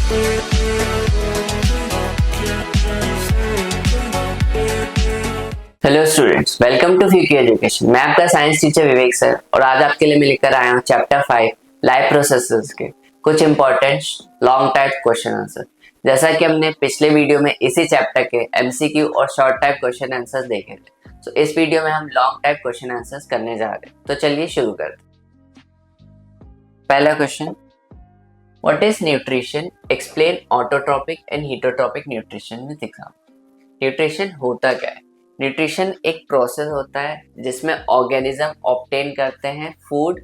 Hello students, welcome to फ्यूकी education. मैं आपका साइंस टीचर विवेक सर और आज आपके लिए मैं लेकर आया हूँ चैप्टर 5 लाइफ प्रोसेसेस के कुछ important long type question answer. जैसा कि हमने पिछले वीडियो में इसी चैप्टर के एमसीक्यू और शॉर्ट टाइप क्वेश्चन आंसर्स देखे थे, तो इस वीडियो में हम लॉन्ग टाइप क्वेश्चन आंसर्स करने जा रहे हैं। तो चलिए शुरू करते हैं। पहला question, what is nutrition? Explain autotrophic and heterotrophic nutrition with example. Nutrition होता क्या है? न्यूट्रिशन एक प्रोसेस होता है जिसमें ऑर्गेनिज्म ऑब्टेन करते हैं food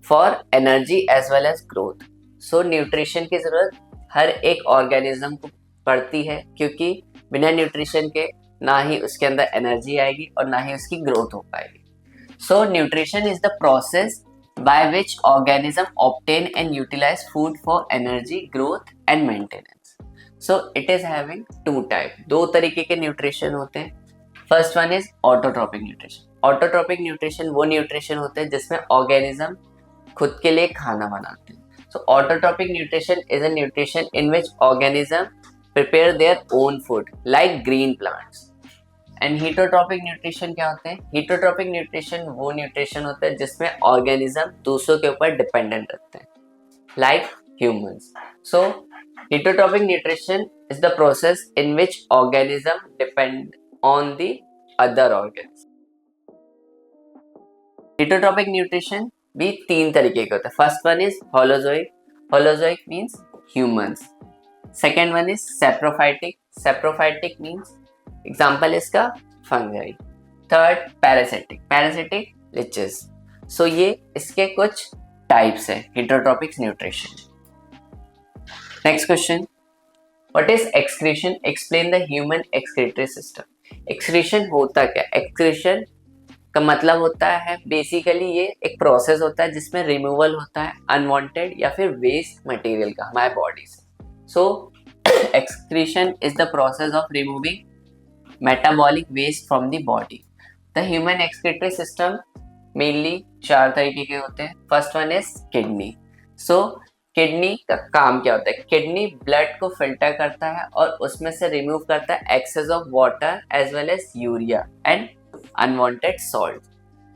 for energy as well as growth. So nutrition की जरूरत हर एक ऑर्गेनिज्म को पड़ती है, क्योंकि बिना न्यूट्रिशन के ना ही उसके अंदर एनर्जी आएगी और ना ही उसकी ग्रोथ हो पाएगी। So nutrition is the process by which organism obtain and utilize food for energy, growth and maintenance. So it is having two type, दो तरीके के न्यूट्रिशन होते हैं। First one is autotrophic nutrition. Autotrophic nutrition वो nutrition होते हैं जिसमें organism खुद के लिए खाना बनाते हैं। So autotrophic nutrition is a nutrition in which organism prepare their own food like green plants. And heterotrophic nutrition क्या होते हैं? हीटोट्रॉपिक न्यूट्रिशन वो न्यूट्रिशन होता है जिसमें ऑर्गेनिज्म दूसरों के ऊपर डिपेंडेंट रहते हैं like humans. So heterotrophic nutrition is the process in which organism depend on the other organs. Heterotrophic nutrition भी तीन तरीके के होते हैं। First one is holozoic. Holozoic means humans. Second one is saprophytic. Saprophytic means example इसका fungi. Third parasitic. Parasitic leeches. So ये इसके कुछ टाइप्स है heterotrophic nutrition. Next question, what is excretion? Explain the human excretory system. Excretion होता क्या? Excretion का मतलब होता है बेसिकली ये एक प्रोसेस होता है जिसमें रिमूवल होता है अनवांटेड या फिर वेस्ट मटेरियल का हमारे बॉडी से। So excretion is the process of removing metabolic waste from the body. The human excretory system mainly चार तरीके के होते हैं। First one is kidney. So kidney का काम क्या होता है? किडनी ब्लड को फिल्टर करता है और उसमें से रिमूव करता है excess of water as well as urea and unwanted salt.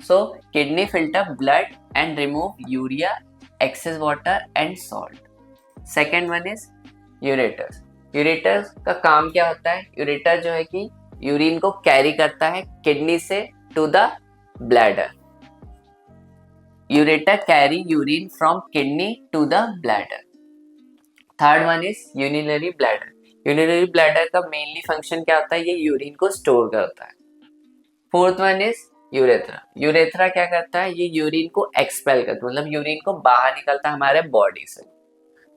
So kidney filter blood and remove urea, excess water and salt. Second one is ureters. Ureters का काम क्या होता है? यूरेटर जो है कि यूरिन को कैरी करता है किडनी से to the bladder. Ureter carry urine from kidney to the bladder. Third one is urinary bladder. Urinary bladder का मेनली फंक्शन क्या होता है? ये यूरिन को स्टोर करता है। Fourth one is urethra. Urethra क्या करता है? ये यूरिन को एक्सपेल करता है, मतलब यूरिन को बाहर निकलता है हमारे बॉडी से।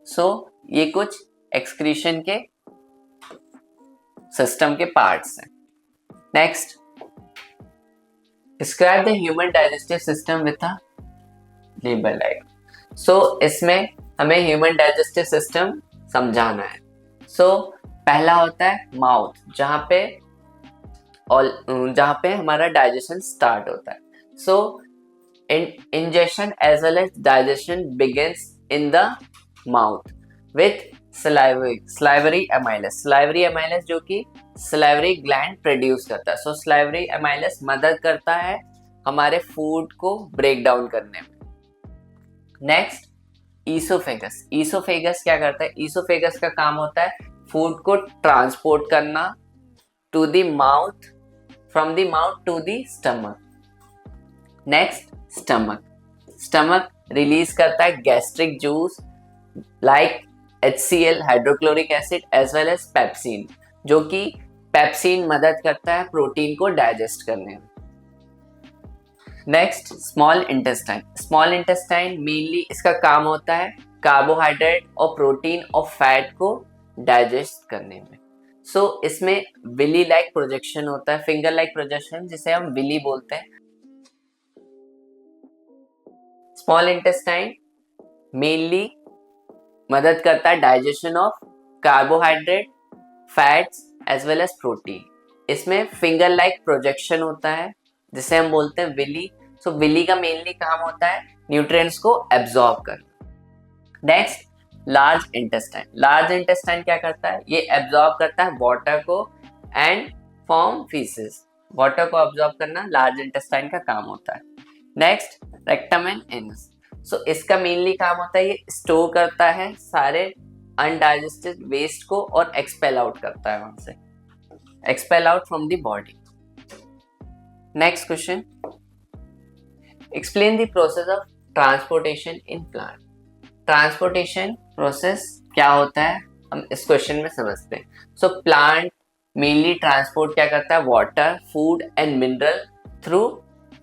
सो ये कुछ एक्सक्रीशन के सिस्टम के पार्ट्स हैं। Next, describe the human digestive system with a label like. So इसमें हमें ह्यूमन डाइजेस्टिव सिस्टम समझाना है। सो पहला होता है माउथ, जहाँ पे हमारा डाइजेशन स्टार्ट होता है। So ingestion as well as digestion begins in the mouth with salivary amylase। salivary amylase जो कि salivary gland प्रोड्यूस करता है। सो salivary amylase मदद करता है हमारे फूड को ब्रेक डाउन करने में। Next, oesophagus. ईसोफेगस क्या करता है? ईसोफेगस का काम होता है फूड को ट्रांसपोर्ट करना to the mouth, from the mouth to the stomach. Next, stomach. Stomach release करता है gastric juice like HCl hydrochloric acid as well as pepsin, जो कि पेप्सिन मदद करता है प्रोटीन को डाइजेस्ट करने में। Next, small intestine. Small intestine mainly इसका काम होता है कार्बोहाइड्रेट और प्रोटीन और फैट को डाइजेस्ट करने में। सो इसमें विली लाइक प्रोजेक्शन होता है, फिंगर लाइक प्रोजेक्शन, जिसे हम विली बोलते हैं। स्मॉल इंटेस्टाइन मेनली मदद करता है digestion of carbohydrate, fats as well as protein. इसमें फिंगर लाइक प्रोजेक्शन होता है जिसे हम बोलते हैं विली। सो विली का मेनली काम होता है न्यूट्रिएंट्स को एब्जॉर्ब करना। Next, large intestine. Large intestine क्या करता है, ये एब्जॉर्ब करता है वाटर को एंड फॉर्म फीसेस। वाटर को एब्जॉर्ब करना लार्ज इंटेस्टाइन का काम होता है। Next rectum and anus. So इसका मेनली काम होता है, ये स्टोर करता है सारे अनडाइजेस्टेड वेस्ट को और एक्सपेल आउट करता है वहां से, expel out from the body. Next question, explain the process of transportation in plant. Transportation process क्या होता है हम इस क्वेश्चन में समझते हैं। सो प्लांट मेनली ट्रांसपोर्ट क्या करता है, water, food and mineral through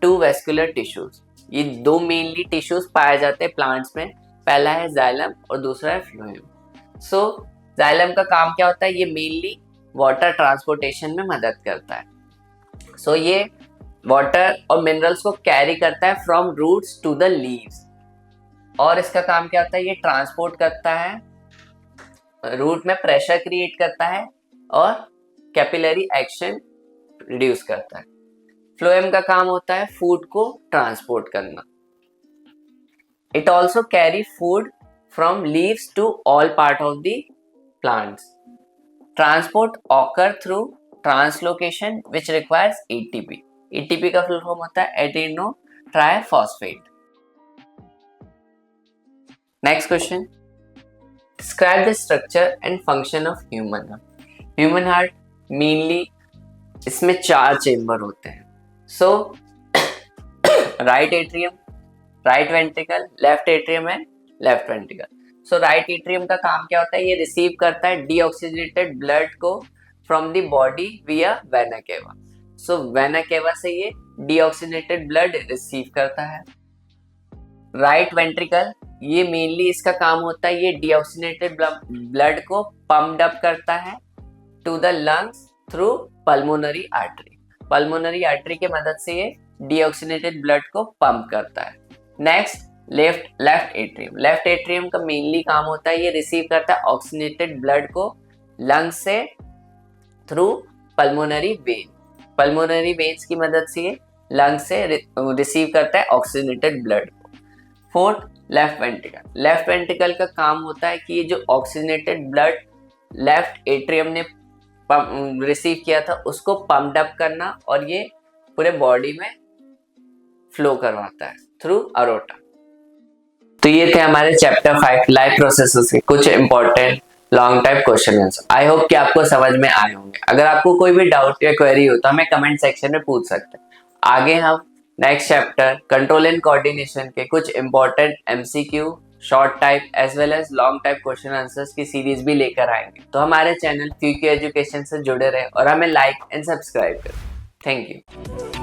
to vascular tissues. ये दो मेनली टिश्यूज पाए जाते हैं प्लांट्स में, पहला है जाइलम और दूसरा है फ्लोएम। सो जाइलम का काम क्या होता है, ये मेनली वाटर ट्रांसपोर्टेशन में मदद करता है। सो ये वाटर और मिनरल्स को कैरी करता है from roots to the leaves, और इसका काम क्या होता है, ये ट्रांसपोर्ट करता है, रूट में प्रेशर क्रिएट करता है और कैपिलरी एक्शन रिड्यूस करता है। फ्लोएम का काम होता है फूड को ट्रांसपोर्ट करना। It also carry food from leaves to all part of the plants. Transport occur through translocation which requires ATP. ATP का फुल फॉर्म होता है adeno triphosphate. Next question, describe the structure and function of human heart. Human heart mainly इसमें 4 chamber होते हैं। So right atrium, right ventricle, left atrium and left ventricle. So right atrium का काम क्या होता है, ये रिसीव करता है डीऑक्सीजनेटेड ब्लड को फ्रॉम द बॉडी विया वेना केवा। सो वेना केवा से ये डीऑक्सीजनेटेड ब्लड रिसीव करता है। राइट वेंट्रिकल, ये मेनली इसका काम होता है, ये डीऑक्सीजनेटेड ब्लड को पंप्ड अप करता है to the lungs through pulmonary artery. Pulmonary artery के मदद से ये डीऑक्सीजनेटेड ब्लड को पंप करता है। Next left atrium. Left atrium का मेनली काम होता है, ये रिसीव करता है ऑक्सीजनेटेड ब्लड को लंग्स से through pulmonary vein. Pulmonary veins की मदद से ये लंग्स से रिसीव करता है ऑक्सीजनेटेड ब्लड को। Fourth left ventricle. Left ventricle का काम होता है कि ये जो ऑक्सीजनेटेड ब्लड लेफ्ट एट्रियम ने रिसीव किया था उसको पंप्ड अप करना और ये पूरे बॉडी में फ्लो करवाता है थ्रू अरोटा। तो ये थे हमारे चैप्टर 5 लाइफ प्रोसेसेस के कुछ important long type question answer. I hope कि आपको समझ में आए होंगे। अगर आपको कोई भी डाउट या क्वेरी हो तो हमें कमेंट सेक्शन में पूछ सकते हैं। आगे हम next chapter control and coordination के कुछ important MCQ, short type as well as long type question answers की सीरीज भी लेकर आएंगे। तो हमारे चैनल क्यूक्यू एजुकेशन से जुड़े रहे और हमें लाइक एंड सब्सक्राइब करें। Thank you.